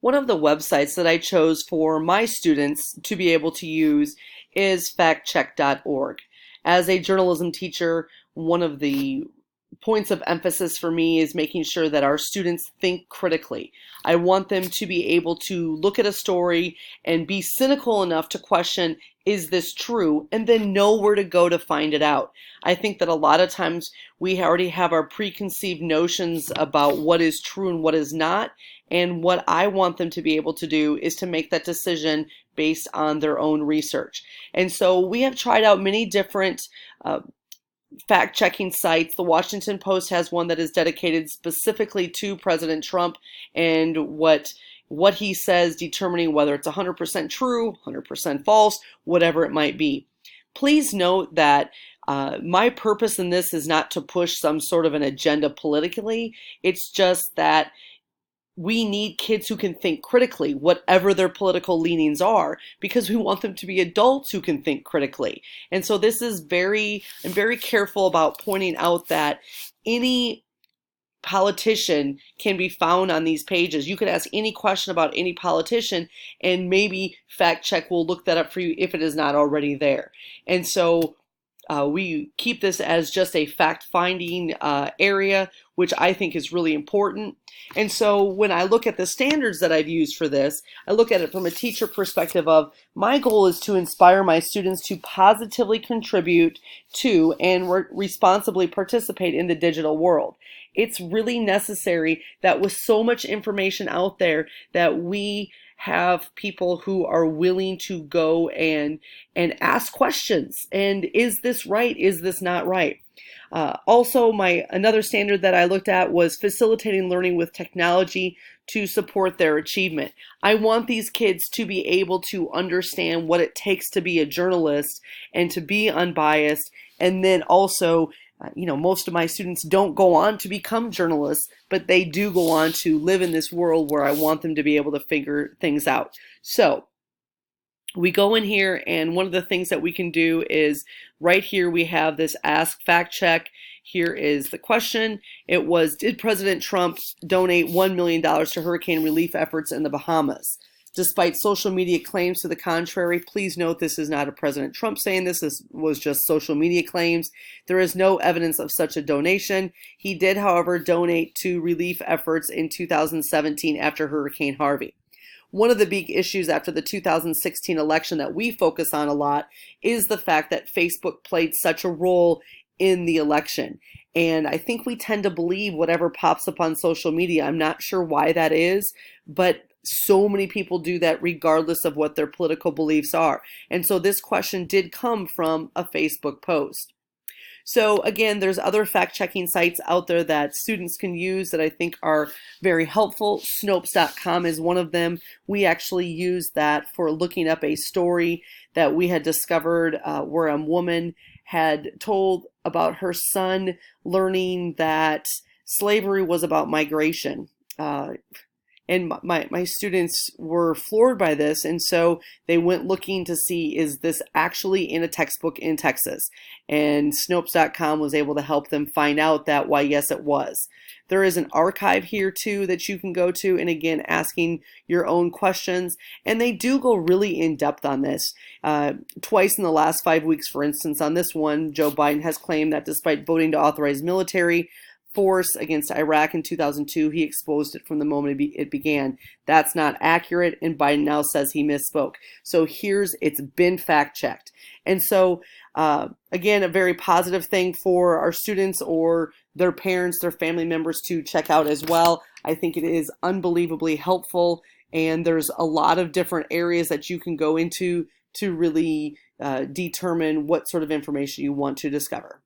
One of the websites that I chose for my students to be able to use is factcheck.org. As a journalism teacher, one of the points of emphasis for me is making sure that our students think critically. I want them to be able to look at a story and be cynical enough to question, is this true? And then know where to go to find it out. I think that a lot of times we already have our preconceived notions about what is true and what is not. And what I want them to be able to do is to make that decision based on their own research. And so we have tried out many different uh, fact-checking sites. The Washington Post has one that is dedicated specifically to President Trump and what he says, determining whether it's 100% true, 100% false, whatever it might be. Please note that my purpose in this is not to push some sort of an agenda politically. It's just that we need kids who can think critically, whatever their political leanings are, because we want them to be adults who can think critically. And so this is I'm very careful about pointing out that any politician can be found on these pages. You could ask any question about any politician, and maybe Fact Check will look that up for you if it is not already there. And so we keep this as just a fact-finding area, which I think is really important. And so when I look at the standards that I've used for this, I look at it from a teacher perspective of my goal is to inspire my students to positively contribute to and responsibly participate in the digital world. It's really necessary that with so much information out there that we have people who are willing to go and ask questions. And is this right? Is this not right? Also, another standard that I looked at was facilitating learning with technology to support their achievement. I want these kids to be able to understand what it takes to be a journalist and to be unbiased, and then also most of my students don't go on to become journalists, but they do go on to live in this world where I want them to be able to figure things out. So we go in here, and one of the things that we can do is right here we have this Ask Fact Check. Here is the question. It was, did President Trump donate $1 million to hurricane relief efforts in the Bahamas? Despite social media claims to the contrary, please note this is not a President Trump saying this. This was just social media claims. There is no evidence of such a donation. He did, however, donate to relief efforts in 2017 after Hurricane Harvey. One of the big issues after the 2016 election that we focus on a lot is the fact that Facebook played such a role in the election. And I think we tend to believe whatever pops up on social media. I'm not sure why that is, but so many people do that regardless of what their political beliefs are. And so this question did come from a Facebook post. So again, there's other fact-checking sites out there that students can use that I think are very helpful. Snopes.com is one of them. We actually used that for looking up a story that we had discovered where a woman had told about her son learning that slavery was about migration. And my students were floored by this, and so they went looking to see, is this actually in a textbook in Texas? And Snopes.com was able to help them find out that, why, yes, it was. There is an archive here too that you can go to, and again, asking your own questions. And they do go really in depth on this. Twice in the last 5 weeks, for instance, on this one, Joe Biden has claimed that despite voting to authorize military force against Iraq in 2002, he exposed it from the moment it began. That's not accurate, and Biden now says he misspoke. So it's been fact-checked. And so, again, a very positive thing for our students or their parents, their family members to check out as well. I think it is unbelievably helpful, and there's a lot of different areas that you can go into to really determine what sort of information you want to discover.